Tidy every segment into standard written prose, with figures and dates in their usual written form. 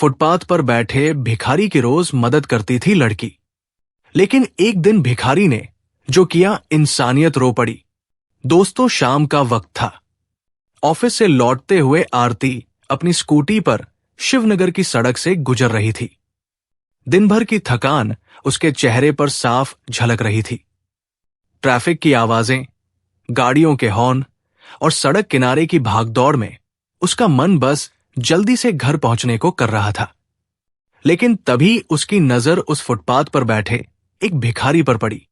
Footpath पर बैठे भिखारी की रोज मदद करती थी लड़की। लेकिन एक दिन भिखारी ने जो किया, इंसानियत रो पड़ी। दोस्तों, शाम का वक्त था। ऑफिस से लौटते हुए आरती अपनी स्कूटी पर शिवनगर की सड़क से गुजर रही थी। दिन भर की थकान उसके चेहरे पर साफ झलक रही थी। ट्रैफिक की आवाजें, गाड़ियों के हॉर्न और सड़क किनारे की भागदौड़ में उसका मन बस जल्दी से घर पहुंचने को कर रहा था। लेकिन तभी उसकी नजर उस फुटपाथ पर बैठे एक भिखारी पर पड़ी।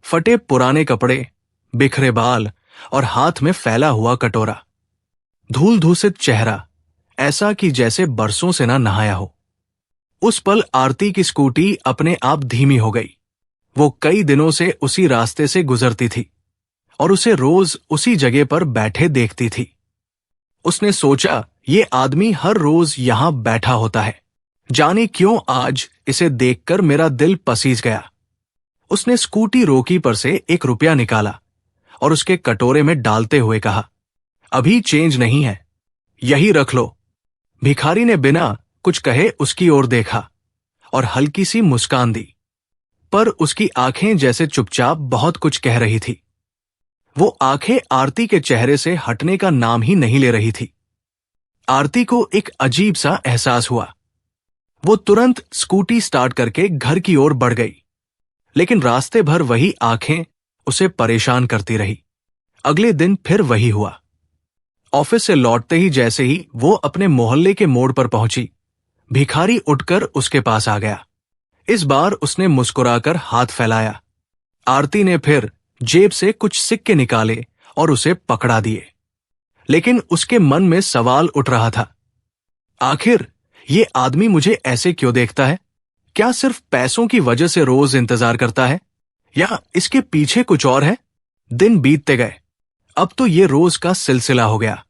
फटे पुराने कपड़े, बिखरे बाल और हाथ में फैला हुआ कटोरा। धूल धूसित चेहरा, ऐसा कि जैसे बरसों से ना नहाया हो। उस पल आरती की स्कूटी अपने आप धीमी हो गई। वो कई दिनों से उसी रास्ते से गुजरती थी और उसे रोज उसी जगह पर बैठे देखती थी। उसने सोचा, ये आदमी हर रोज यहां बैठा होता है, जाने क्यों आज इसे देखकर मेरा दिल पसीज गया। उसने स्कूटी रोकी पर से 1 रुपया निकाला और उसके कटोरे में डालते हुए कहा, अभी चेंज नहीं है, यही रख लो। भिखारी ने बिना कुछ कहे उसकी ओर देखा और हल्की सी मुस्कान दी, पर उसकी आंखें जैसे चुपचाप बहुत कुछ कह रही थी। वो आंखें आरती के चेहरे से हटने का नाम ही नहीं ले रही थी। आरती को एक अजीब सा एहसास हुआ। वो तुरंत स्कूटी स्टार्ट करके घर की ओर बढ़ गई, लेकिन रास्ते भर वही आंखें उसे परेशान करती रही। अगले दिन फिर वही हुआ। ऑफिस से लौटते ही जैसे ही वो अपने मोहल्ले के मोड़ पर पहुंची, भिखारी उठकर उसके पास आ गया। इस बार उसने मुस्कुराकर हाथ फैलाया। आरती ने फिर जेब से कुछ सिक्के निकाले और उसे पकड़ा दिए। लेकिन उसके मन में सवाल उठ रहा था, आखिर ये आदमी मुझे ऐसे क्यों देखता है? क्या सिर्फ पैसों की वजह से रोज इंतजार करता है, या इसके पीछे कुछ और है? दिन बीतते गए, अब तो ये रोज का सिलसिला हो गया।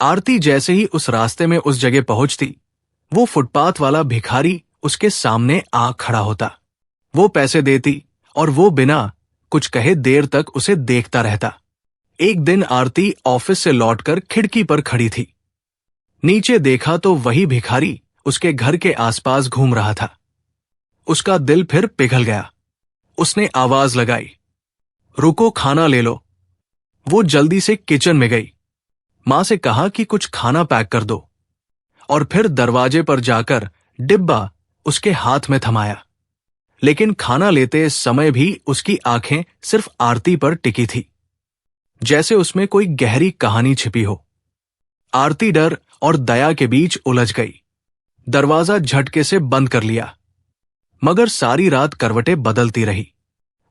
आरती जैसे ही उस रास्ते में उस जगह पहुंचती, वो फुटपाथ वाला भिखारी उसके सामने आ खड़ा होता। वो पैसे देती और वो बिना कुछ कहे देर तक उसे देखता रहता। एक दिन आरती ऑफिस से लौटकर खिड़की पर खड़ी थी। नीचे देखा तो वही भिखारी उसके घर के आसपास घूम रहा था। उसका दिल फिर पिघल गया। उसने आवाज लगाई, रुको, खाना ले लो। वो जल्दी से किचन में गई, मां से कहा कि कुछ खाना पैक कर दो, और फिर दरवाजे पर जाकर डिब्बा उसके हाथ में थमाया। लेकिन खाना लेते समय भी उसकी आंखें सिर्फ आरती पर टिकी थी, जैसे उसमें कोई गहरी कहानी छिपी हो। आरती डर और दया के बीच उलझ गई। दरवाजा झटके से बंद कर लिया, मगर सारी रात करवटें बदलती रही।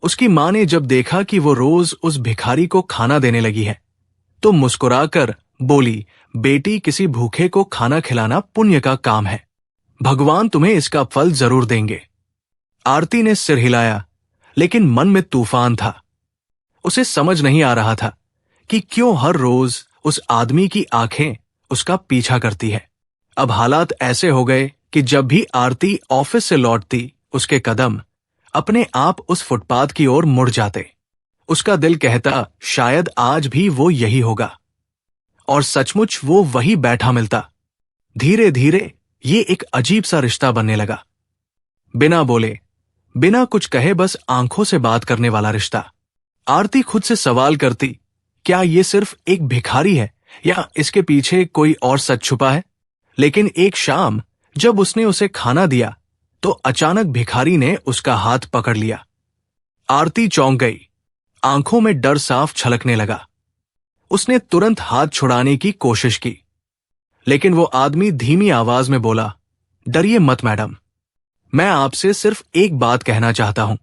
उसकी मां ने जब देखा कि वो रोज उस भिखारी को खाना देने लगी है, तो मुस्कुराकर बोली, बेटी, किसी भूखे को खाना खिलाना पुण्य का काम है, भगवान तुम्हें इसका फल जरूर देंगे। आरती ने सिर हिलाया, लेकिन मन में तूफान था। उसे समझ नहीं आ रहा था कि क्यों हर रोज उस आदमी की आंखें उसका पीछा करती है। अब हालात ऐसे हो गए कि जब भी आरती ऑफिस से लौटती, उसके कदम अपने आप उस फुटपाथ की ओर मुड़ जाते। उसका दिल कहता, शायद आज भी वो यही होगा। और सचमुच वो वही बैठा मिलता। धीरे धीरे ये एक अजीब सा रिश्ता बनने लगा। बिना बोले, बिना कुछ कहे, बस आंखों से बात करने वाला रिश्ता। आरती खुद से सवाल करती, क्या ये सिर्फ एक भिखारी है या इसके पीछे कोई और सच छुपा है? लेकिन एक शाम जब उसने उसे खाना दिया, तो अचानक भिखारी ने उसका हाथ पकड़ लिया। आरती चौंक गई, आंखों में डर साफ छलकने लगा। उसने तुरंत हाथ छुड़ाने की कोशिश की, लेकिन वो आदमी धीमी आवाज में बोला, डरिए मत मैडम, मैं आपसे सिर्फ एक बात कहना चाहता हूं।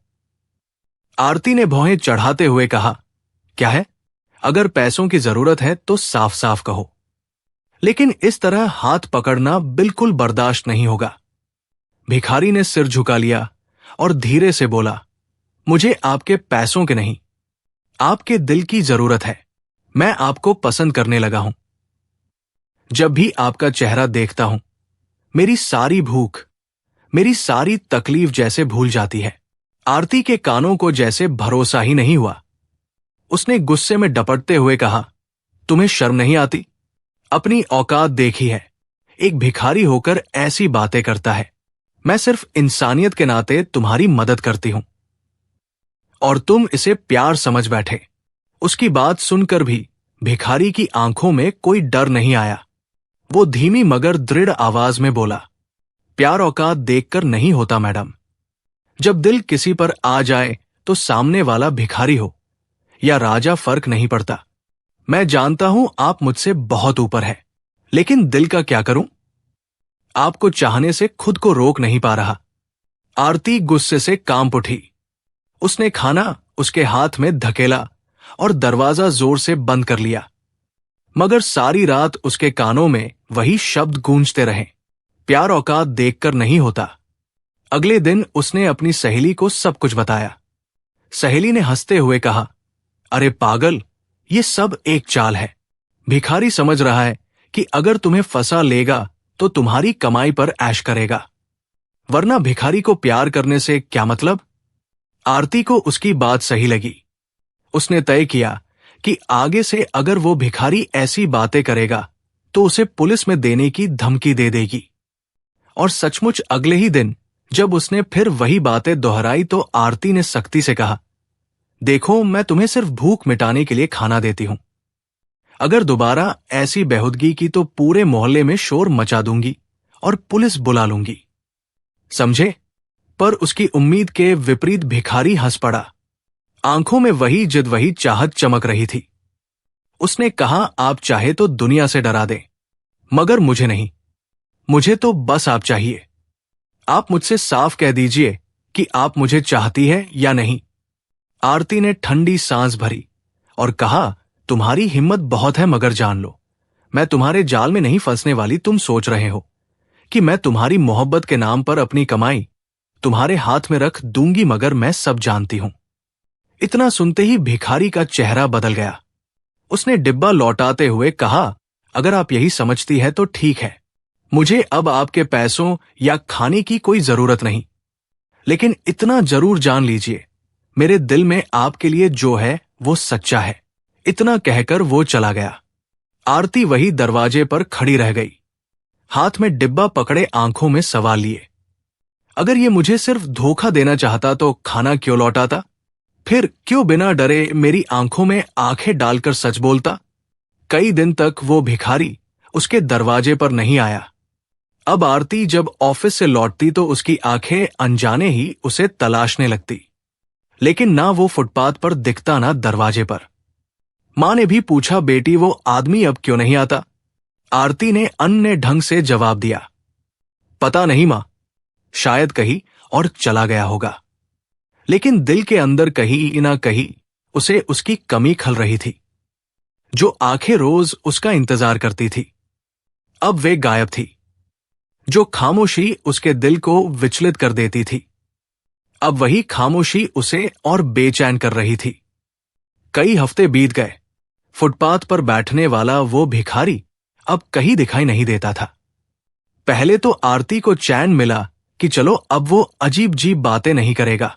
आरती ने भौहें चढ़ाते हुए कहा, क्या है? अगर पैसों की जरूरत है तो साफ साफ कहो, लेकिन इस तरह हाथ पकड़ना बिल्कुल बर्दाश्त नहीं होगा। भिखारी ने सिर झुका लिया और धीरे से बोला, मुझे आपके पैसों के नहीं, आपके दिल की जरूरत है। मैं आपको पसंद करने लगा हूं। जब भी आपका चेहरा देखता हूं, मेरी सारी भूख, मेरी सारी तकलीफ जैसे भूल जाती है। आरती के कानों को जैसे भरोसा ही नहीं हुआ। उसने गुस्से में डपटते हुए कहा, तुम्हें शर्म नहीं आती? अपनी औकात देखी है, एक भिखारी होकर ऐसी बातें करता है? मैं सिर्फ इंसानियत के नाते तुम्हारी मदद करती हूं और तुम इसे प्यार समझ बैठे। उसकी बात सुनकर भी भिखारी की आंखों में कोई डर नहीं आया। वो धीमी मगर दृढ़ आवाज में बोला, प्यार औकात देखकर नहीं होता मैडम। जब दिल किसी पर आ जाए तो सामने वाला भिखारी हो या राजा फर्क नहीं पड़ता। मैं जानता हूं आप मुझसे बहुत ऊपर है, लेकिन दिल का क्या करूं? आपको चाहने से खुद को रोक नहीं पा रहा। आरती गुस्से से कांप उठी। उसने खाना उसके हाथ में धकेला और दरवाजा जोर से बंद कर लिया। मगर सारी रात उसके कानों में वही शब्द गूंजते रहे, प्यार औकात देखकर नहीं होता। अगले दिन उसने अपनी सहेली को सब कुछ बताया। सहेली ने हंसते हुए कहा, अरे पागल, ये सब एक चाल है। भिखारी समझ रहा है कि अगर तुम्हें फंसा लेगा तो तुम्हारी कमाई पर ऐश करेगा, वरना भिखारी को प्यार करने से क्या मतलब? आरती को उसकी बात सही लगी। उसने तय किया कि आगे से अगर वो भिखारी ऐसी बातें करेगा तो उसे पुलिस में देने की धमकी दे देगी। और सचमुच अगले ही दिन जब उसने फिर वही बातें दोहराई तो आरती ने सख्ती से कहा, देखो, मैं तुम्हें सिर्फ भूख मिटाने के लिए खाना देती हूं। अगर दोबारा ऐसी बेहुदगी की तो पूरे मोहल्ले में शोर मचा दूंगी और पुलिस बुला लूंगी, समझे? पर उसकी उम्मीद के विपरीत भिखारी हंस पड़ा। आंखों में वही जिद, वही चाहत चमक रही थी। उसने कहा, आप चाहे तो दुनिया से डरा दें, मगर मुझे नहीं। मुझे तो बस आप चाहिए। आप मुझसे साफ कह दीजिए कि आप मुझे चाहती है या नहीं। आरती ने ठंडी सांस भरी और कहा, तुम्हारी हिम्मत बहुत है, मगर जान लो, मैं तुम्हारे जाल में नहीं फंसने वाली। तुम सोच रहे हो कि मैं तुम्हारी मोहब्बत के नाम पर अपनी कमाई तुम्हारे हाथ में रख दूंगी, मगर मैं सब जानती हूं। इतना सुनते ही भिखारी का चेहरा बदल गया। उसने डिब्बा लौटाते हुए कहा, अगर आप यही समझती है तो ठीक है, मुझे अब आपके पैसों या खाने की कोई जरूरत नहीं, लेकिन इतना जरूर जान लीजिए, मेरे दिल में आपके लिए जो है वो सच्चा है। इतना कहकर वो चला गया। आरती वही दरवाजे पर खड़ी रह गई, हाथ में डिब्बा पकड़े, आंखों में सवाल लिए। अगर ये मुझे सिर्फ धोखा देना चाहता तो खाना क्यों लौटाता? फिर क्यों बिना डरे मेरी आंखों में आंखें डालकर सच बोलता? कई दिन तक वो भिखारी उसके दरवाजे पर नहीं आया। अब आरती जब ऑफिस से लौटती तो उसकी आंखें अनजाने ही उसे तलाशने लगती, लेकिन ना वो फुटपाथ पर दिखता, ना दरवाजे पर। मां ने भी पूछा, बेटी वो आदमी अब क्यों नहीं आता? आरती ने अन्य ढंग से जवाब दिया, पता नहीं मां, शायद कहीं और चला गया होगा। लेकिन दिल के अंदर कहीं ना कहीं उसे उसकी कमी खल रही थी। जो आंखें रोज उसका इंतजार करती थी, अब वे गायब थी। जो खामोशी उसके दिल को विचलित कर देती थी, अब वही खामोशी उसे और बेचैन कर रही थी। कई हफ्ते बीत गए। फुटपाथ पर बैठने वाला वो भिखारी अब कहीं दिखाई नहीं देता था। पहले तो आरती को चैन मिला कि चलो अब वो अजीब अजीब बातें नहीं करेगा,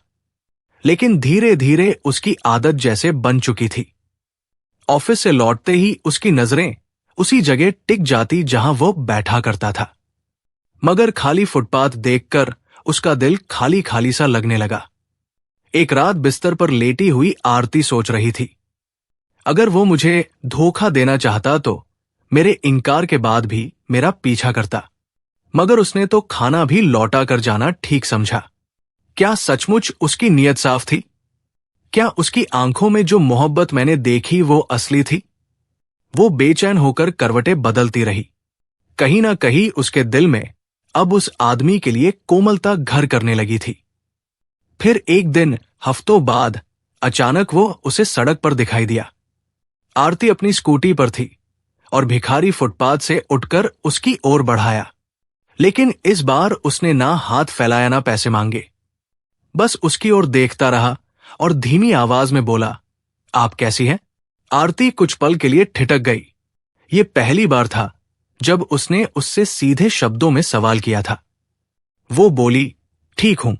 लेकिन धीरे धीरे उसकी आदत जैसे बन चुकी थी। ऑफिस से लौटते ही उसकी नजरें उसी जगह टिक जाती जहां वो बैठा करता था। मगर खाली फुटपाथ देखकर उसका दिल खाली खाली सा लगने लगा। एक रात बिस्तर पर लेटी हुई आरती सोच रही थी, अगर वो मुझे धोखा देना चाहता तो मेरे इनकार के बाद भी मेरा पीछा करता, मगर उसने तो खाना भी लौटा कर जाना ठीक समझा। क्या सचमुच उसकी नीयत साफ थी? क्या उसकी आंखों में जो मोहब्बत मैंने देखी वो असली थी? वो बेचैन होकर करवटें बदलती रही। कहीं ना कहीं उसके दिल में अब उस आदमी के लिए कोमलता घर करने लगी थी। फिर एक दिन हफ्तों बाद अचानक वो उसे सड़क पर दिखाई दिया। आरती अपनी स्कूटी पर थी और भिखारी फुटपाथ से उठकर उसकी ओर बढ़ाया, लेकिन इस बार उसने ना हाथ फैलाया ना पैसे मांगे। बस उसकी ओर देखता रहा और धीमी आवाज में बोला, आप कैसी हैं? आरती कुछ पल के लिए ठिठक गई। ये पहली बार था जब उसने उससे सीधे शब्दों में सवाल किया था। वो बोली, ठीक हूं।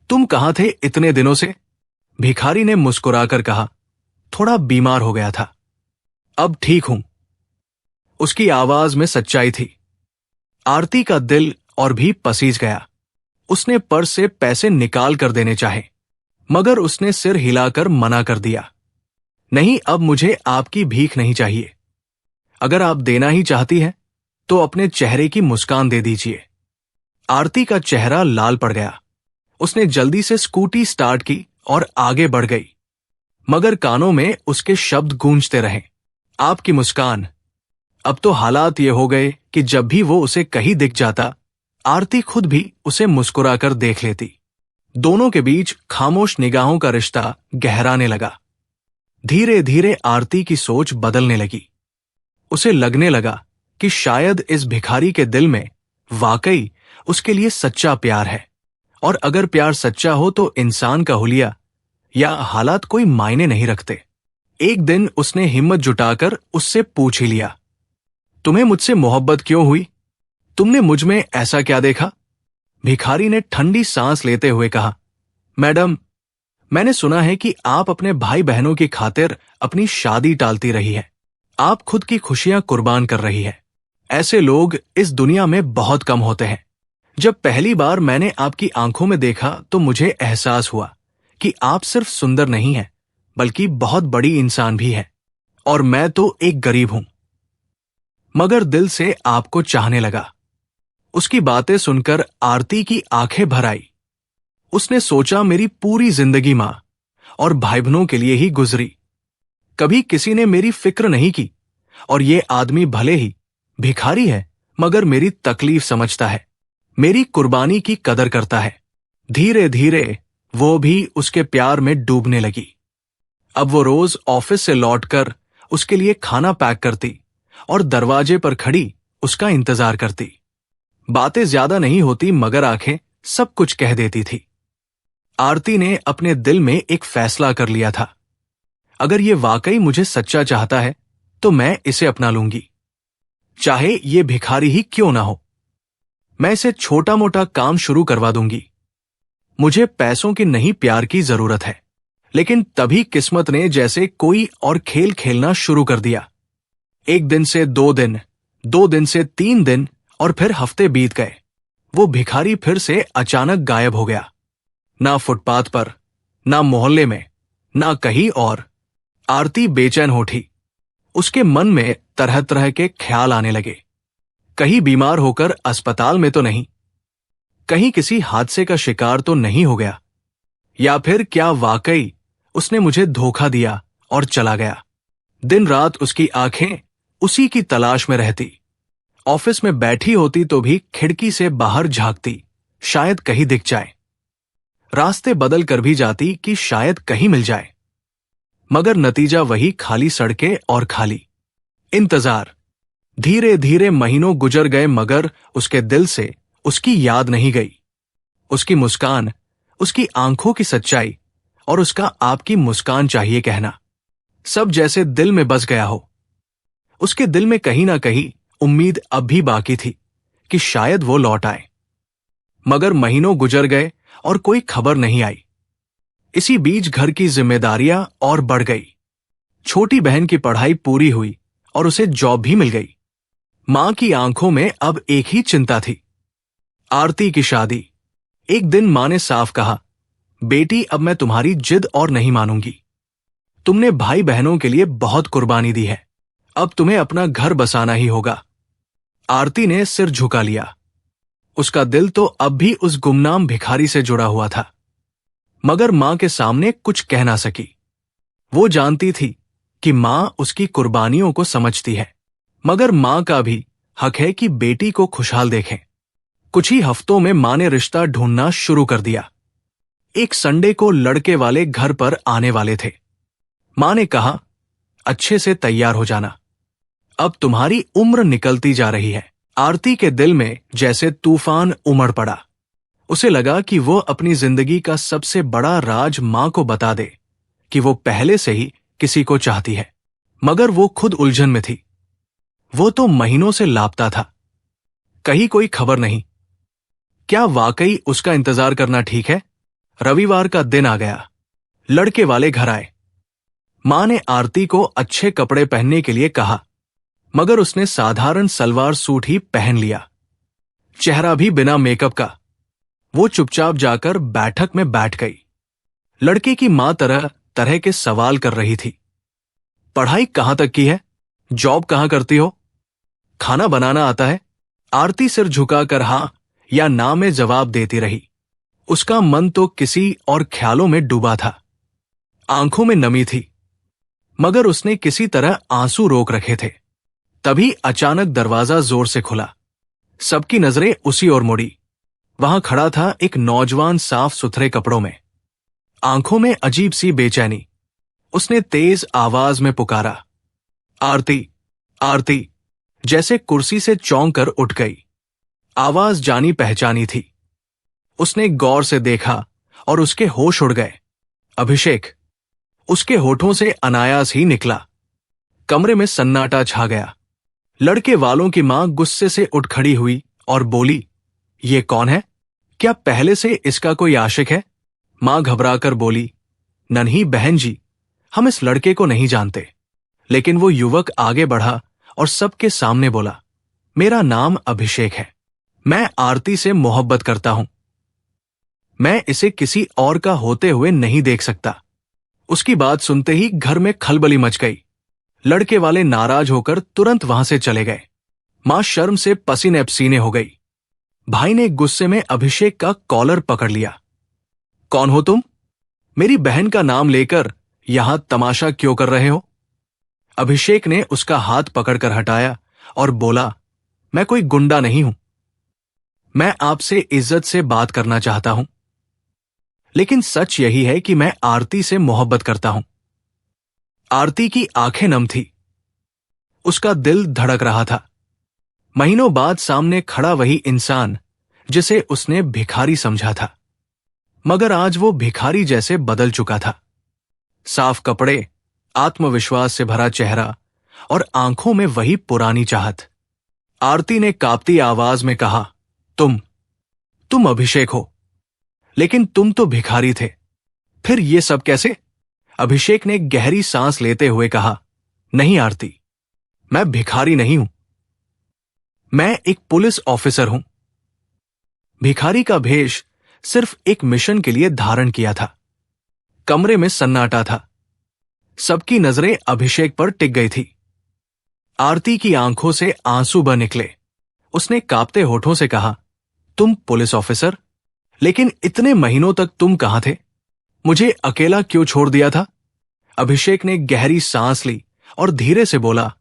तुम कहां थे इतने दिनों से? भिखारी ने मुस्कुराकर कहा, थोड़ा बीमार हो गया था, अब ठीक हूं। उसकी आवाज में सच्चाई थी, आरती का दिल और भी पसीज गया। उसने पर्स से पैसे निकाल कर देने चाहे, मगर उसने सिर हिलाकर मना कर दिया। नहीं, अब मुझे आपकी भीख नहीं चाहिए। अगर आप देना ही चाहती हैं तो अपने चेहरे की मुस्कान दे दीजिए। आरती का चेहरा लाल पड़ गया। उसने जल्दी से स्कूटी स्टार्ट की और आगे बढ़ गई, मगर कानों में उसके शब्द गूंजते रहे, आपकी मुस्कान। अब तो हालात ये हो गए कि जब भी वो उसे कहीं दिख जाता, आरती खुद भी उसे मुस्कुराकर देख लेती। दोनों के बीच खामोश निगाहों का रिश्ता गहराने लगा। धीरे धीरे आरती की सोच बदलने लगी। उसे लगने लगा कि शायद इस भिखारी के दिल में वाकई उसके लिए सच्चा प्यार है, और अगर प्यार सच्चा हो तो इंसान का हुलिया या हालात कोई मायने नहीं रखते। एक दिन उसने हिम्मत जुटाकर उससे पूछ ही लिया, तुम्हें मुझसे मोहब्बत क्यों हुई? तुमने मुझ में ऐसा क्या देखा? भिखारी ने ठंडी सांस लेते हुए कहा, मैडम, मैंने सुना है कि आप अपने भाई बहनों की खातिर अपनी शादी टालती रही है। आप खुद की खुशियां कुर्बान कर रही है। ऐसे लोग इस दुनिया में बहुत कम होते हैं। जब पहली बार मैंने आपकी आंखों में देखा तो मुझे एहसास हुआ कि आप सिर्फ सुंदर नहीं हैं, बल्कि बहुत बड़ी इंसान भी हैं, और मैं तो एक गरीब हूं, मगर दिल से आपको चाहने लगा। उसकी बातें सुनकर आरती की आंखें भर आई। उसने सोचा, मेरी पूरी जिंदगी मां और भाई बहनों के लिए ही गुजरी। कभी किसी ने मेरी फिक्र नहीं की, और ये आदमी भले ही भिखारी है मगर मेरी तकलीफ समझता है, मेरी कुर्बानी की कदर करता है। धीरे धीरे वो भी उसके प्यार में डूबने लगी। अब वो रोज ऑफिस से लौटकर उसके लिए खाना पैक करती और दरवाजे पर खड़ी उसका इंतजार करती। बातें ज्यादा नहीं होती, मगर आंखें सब कुछ कह देती थी। आरती ने अपने दिल में एक फैसला कर लिया था, अगर ये वाकई मुझे सच्चा चाहता है तो मैं इसे अपना लूंगी, चाहे ये भिखारी ही क्यों ना हो। मैं इसे छोटा मोटा काम शुरू करवा दूंगी। मुझे पैसों की नहीं, प्यार की जरूरत है। लेकिन तभी किस्मत ने जैसे कोई और खेल खेलना शुरू कर दिया। एक दिन से 2 दिन, 2 दिन से 3 दिन, और फिर हफ्ते बीत गए। वो भिखारी फिर से अचानक गायब हो गया। ना फुटपाथ पर, ना मोहल्ले में, ना कहीं और। आरती बेचैन हो उठी। उसके मन में तरह तरह के ख्याल आने लगे। कहीं बीमार होकर अस्पताल में तो नहीं, कहीं किसी हादसे का शिकार तो नहीं हो गया, या फिर क्या वाकई उसने मुझे धोखा दिया और चला गया। दिन रात उसकी आंखें उसी की तलाश में रहती। ऑफिस में बैठी होती तो भी खिड़की से बाहर झांकती, शायद कहीं दिख जाए। रास्ते बदल कर भी जाती कि शायद कहीं मिल जाए, मगर नतीजा वही, खाली सड़कें और खाली इंतजार। धीरे धीरे महीनों गुजर गए, मगर उसके दिल से उसकी याद नहीं गई। उसकी मुस्कान, उसकी आंखों की सच्चाई और उसका आपकी मुस्कान चाहिए कहना, सब जैसे दिल में बस गया हो। उसके दिल में कहीं ना कहीं उम्मीद अब भी बाकी थी कि शायद वो लौट आए, मगर महीनों गुजर गए और कोई खबर नहीं आई। इसी बीच घर की जिम्मेदारियां और बढ़ गई। छोटी बहन की पढ़ाई पूरी हुई और उसे जॉब भी मिल गई। मां की आंखों में अब एक ही चिंता थी, आरती की शादी। एक दिन मां ने साफ कहा, बेटी, अब मैं तुम्हारी जिद और नहीं मानूंगी। तुमने भाई बहनों के लिए बहुत कुर्बानी दी है, अब तुम्हें अपना घर बसाना ही होगा। आरती ने सिर झुका लिया। उसका दिल तो अब भी उस गुमनाम भिखारी से जुड़ा हुआ था, मगर मां के सामने कुछ कह ना सकी। वो जानती थी कि मां उसकी कुर्बानियों को समझती है, मगर मां का भी हक है कि बेटी को खुशहाल देखें। कुछ ही हफ्तों में मां ने रिश्ता ढूंढना शुरू कर दिया। एक संडे को लड़के वाले घर पर आने वाले थे। मां ने कहा, अच्छे से तैयार हो जाना, अब तुम्हारी उम्र निकलती जा रही है। आरती के दिल में जैसे तूफान उमड़ पड़ा। उसे लगा कि वो अपनी जिंदगी का सबसे बड़ा राज मां को बता दे कि वो पहले से ही किसी को चाहती है, मगर वो खुद उलझन में थी। वो तो महीनों से लापता था, कहीं कोई खबर नहीं। क्या वाकई उसका इंतजार करना ठीक है? रविवार का दिन आ गया। लड़के वाले घर आए। मां ने आरती को अच्छे कपड़े पहनने के लिए कहा, मगर उसने साधारण सलवार सूट ही पहन लिया। चेहरा भी बिना मेकअप का। वो चुपचाप जाकर बैठक में बैठ गई। लड़के की मां तरह तरह के सवाल कर रही थी। पढ़ाई कहां तक की है? जॉब कहां करती हो? खाना बनाना आता है? आरती सिर झुकाकर हां या ना में जवाब देती रही। उसका मन तो किसी और ख्यालों में डूबा था। आंखों में नमी थी, मगर उसने किसी तरह आंसू रोक रखे थे। तभी अचानक दरवाजा जोर से खुला। सबकी नजरें उसी ओर मुड़ी। वहां खड़ा था एक नौजवान साफ सुथरे कपड़ों में, आंखों में अजीब सी बेचैनी। उसने तेज आवाज में पुकारा, आरती, आरती। जैसे कुर्सी से चौंक कर उठ गई। आवाज जानी पहचानी थी। उसने गौर से देखा और उसके होश उड़ गए। अभिषेक। उसके होठों से अनायास ही निकला। कमरे में सन्नाटा छा गया। लड़के वालों की मां गुस्से से उठ खड़ी हुई और बोली, ये कौन है? क्या पहले से इसका कोई आशिक है? मां घबराकर बोली, नन्ही बहन जी, हम इस लड़के को नहीं जानते। लेकिन वो युवक आगे बढ़ा और सबके सामने बोला, मेरा नाम अभिषेक है। मैं आरती से मोहब्बत करता हूं। मैं इसे किसी और का होते हुए नहीं देख सकता। उसकी बात सुनते ही घर में खलबली मच गई। लड़के वाले नाराज होकर तुरंत वहां से चले गए। मां शर्म से पसीने पसीने हो गई। भाई ने गुस्से में अभिषेक का कॉलर पकड़ लिया। कौन हो तुम? मेरी बहन का नाम लेकर यहां तमाशा क्यों कर रहे हो? अभिषेक ने उसका हाथ पकड़कर हटाया और बोला, मैं कोई गुंडा नहीं हूं। मैं आपसे इज्जत से बात करना चाहता हूं। लेकिन सच यही है कि मैं आरती से मोहब्बत करता हूं। आरती की आंखें नम थी। उसका दिल धड़क रहा था। महीनों बाद सामने खड़ा वही इंसान जिसे उसने भिखारी समझा था, मगर आज वो भिखारी जैसे बदल चुका था। साफ कपड़े, आत्मविश्वास से भरा चेहरा और आंखों में वही पुरानी चाहत। आरती ने कांपती आवाज में कहा, तुम अभिषेक हो, लेकिन तुम तो भिखारी थे। फिर ये सब कैसे? अभिषेक ने गहरी सांस लेते हुए कहा, नहीं आरती, मैं भिखारी नहीं हूं। मैं एक पुलिस ऑफिसर हूं। भिखारी का भेष सिर्फ एक मिशन के लिए धारण किया था। कमरे में सन्नाटा था। सबकी नजरें अभिषेक पर टिक गई थी। आरती की आंखों से आंसू बह निकले। उसने कांपते होठों से कहा, तुम पुलिस ऑफिसर? लेकिन इतने महीनों तक तुम कहां थे? मुझे अकेला क्यों छोड़ दिया था? अभिषेक ने गहरी सांस ली और धीरे से बोला,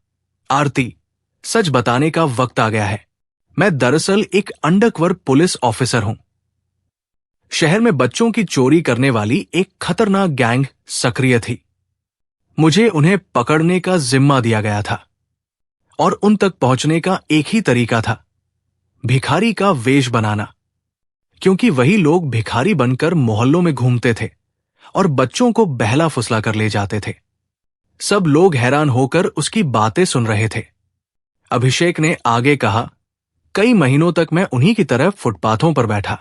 आरती, सच बताने का वक्त आ गया है। मैं दरअसल एक अंडरकवर पुलिस ऑफिसर हूं। शहर में बच्चों की चोरी करने वाली एक खतरनाक गैंग सक्रिय थी। मुझे उन्हें पकड़ने का जिम्मा दिया गया था और उन तक पहुंचने का एक ही तरीका था, भिखारी का वेश बनाना। क्योंकि वही लोग भिखारी बनकर मोहल्लों में घूमते थे और बच्चों को बहला फुसला कर ले जाते थे। सब लोग हैरान होकर उसकी बातें सुन रहे थे। अभिषेक ने आगे कहा, कई महीनों तक मैं उन्हीं की तरह फुटपाथों पर बैठा,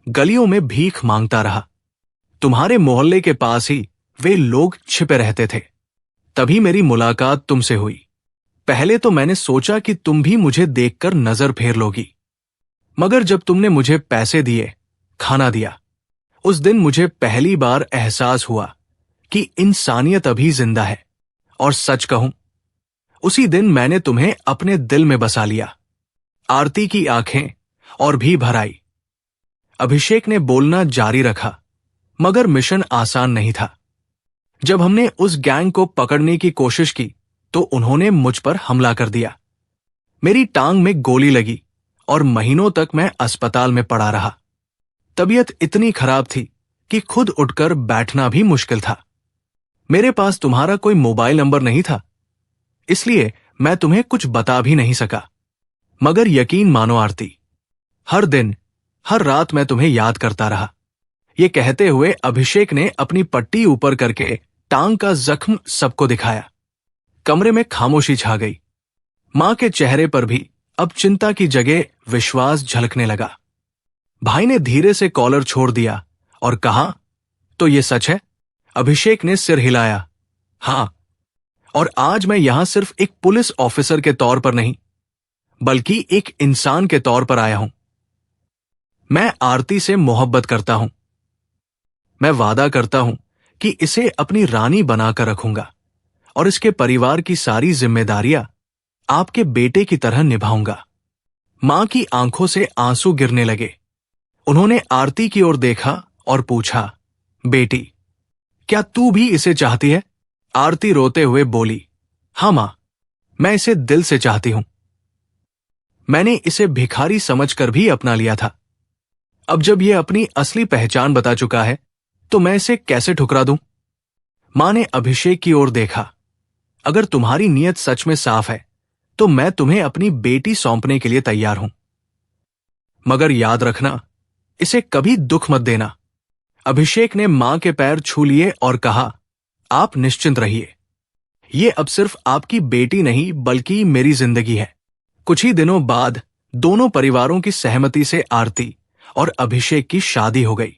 गलियों में भीख मांगता रहा। तुम्हारे मोहल्ले के पास ही वे लोग छिपे रहते थे। तभी मेरी मुलाकात तुमसे हुई। पहले तो मैंने सोचा कि तुम भी मुझे देखकर नजर फेर लोगी, मगर जब तुमने मुझे पैसे दिए, खाना दिया, उस दिन मुझे पहली बार एहसास हुआ कि इंसानियत अभी जिंदा है। और सच कहूं, उसी दिन मैंने तुम्हें अपने दिल में बसा लिया। आरती की आंखें और भी भर आई। अभिषेक ने बोलना जारी रखा, मगर मिशन आसान नहीं था। जब हमने उस गैंग को पकड़ने की कोशिश की तो उन्होंने मुझ पर हमला कर दिया। मेरी टांग में गोली लगी और महीनों तक मैं अस्पताल में पड़ा रहा। तबीयत इतनी खराब थी कि खुद उठकर बैठना भी मुश्किल था। मेरे पास तुम्हारा कोई मोबाइल नंबर नहीं था, इसलिए मैं तुम्हें कुछ बता भी नहीं सका। मगर यकीन मानो आरती, हर दिन हर रात मैं तुम्हें याद करता रहा। ये कहते हुए अभिषेक ने अपनी पट्टी ऊपर करके टांग का जख्म सबको दिखाया। कमरे में खामोशी छा गई। मां के चेहरे पर भी अब चिंता की जगह विश्वास झलकने लगा। भाई ने धीरे से कॉलर छोड़ दिया और कहा, तो ये सच है? अभिषेक ने सिर हिलाया। हां, और आज मैं यहां सिर्फ एक पुलिस ऑफिसर के तौर पर नहीं, बल्कि एक इंसान के तौर पर आया हूं। मैं आरती से मोहब्बत करता हूं। मैं वादा करता हूं कि इसे अपनी रानी बनाकर रखूंगा और इसके परिवार की सारी जिम्मेदारियां आपके बेटे की तरह निभाऊंगा। मां की आंखों से आंसू गिरने लगे। उन्होंने आरती की ओर देखा और पूछा, बेटी, क्या तू भी इसे चाहती है? आरती रोते हुए बोली, हां मां, मैं इसे दिल से चाहती हूं। मैंने इसे भिखारी समझकर भी अपना लिया था। अब जब यह अपनी असली पहचान बता चुका है तो मैं इसे कैसे ठुकरा दूं? मां ने अभिषेक की ओर देखा। अगर तुम्हारी नीयत सच में साफ है तो मैं तुम्हें अपनी बेटी सौंपने के लिए तैयार हूं, मगर याद रखना, इसे कभी दुख मत देना। अभिषेक ने मां के पैर छू लिए और कहा, आप निश्चिंत रहिए, ये अब सिर्फ आपकी बेटी नहीं बल्कि मेरी जिंदगी है। कुछ ही दिनों बाद दोनों परिवारों की सहमति से आरती और अभिषेक की शादी हो गई।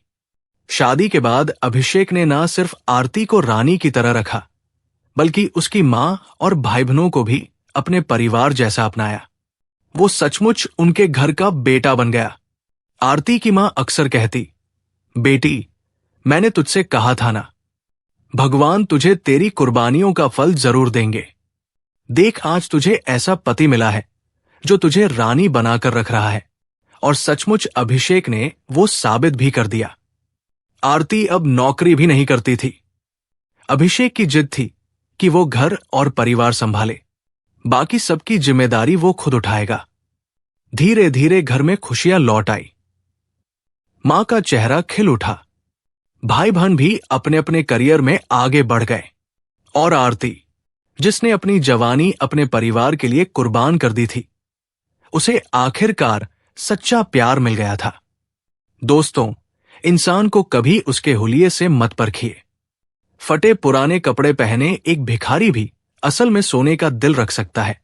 शादी के बाद अभिषेक ने ना सिर्फ आरती को रानी की तरह रखा बल्कि उसकी मां और भाई बहनों को भी अपने परिवार जैसा अपनाया। वो सचमुच उनके घर का बेटा बन गया। आरती की मां अक्सर कहती, बेटी, मैंने तुझसे कहा था ना, भगवान तुझे तेरी कुर्बानियों का फल जरूर देंगे। देख, आज तुझे ऐसा पति मिला है जो तुझे रानी बनाकर रख रहा है। और सचमुच अभिषेक ने वो साबित भी कर दिया। आरती अब नौकरी भी नहीं करती थी। अभिषेक की जिद थी कि वो घर और परिवार संभाले, बाकी सबकी जिम्मेदारी वो खुद उठाएगा। धीरे धीरे घर में खुशियां लौट आई। मां का चेहरा खिल उठा। भाई बहन भी अपने अपने करियर में आगे बढ़ गए और आरती, जिसने अपनी जवानी अपने परिवार के लिए कुर्बान कर दी थी, उसे आखिरकार सच्चा प्यार मिल गया था। दोस्तों, इंसान को कभी उसके हुलिये से मत परखिए। फटे पुराने कपड़े पहने एक भिखारी भी असल में सोने का दिल रख सकता है।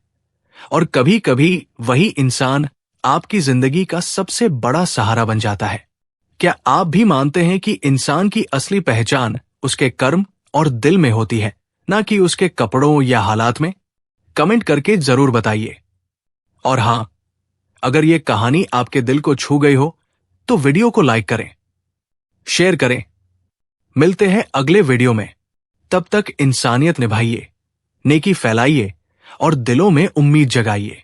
और कभी कभी वही इंसान आपकी जिंदगी का सबसे बड़ा सहारा बन जाता है। क्या आप भी मानते हैं कि इंसान की असली पहचान उसके कर्म और दिल में होती है, ना कि उसके कपड़ों या हालात में? कमेंट करके जरूर बताइए। और हां, अगर ये कहानी आपके दिल को छू गई हो तो वीडियो को लाइक करें, शेयर करें। मिलते हैं अगले वीडियो में। तब तक इंसानियत निभाइए, नेकी फैलाइए और दिलों में उम्मीद जगाइए।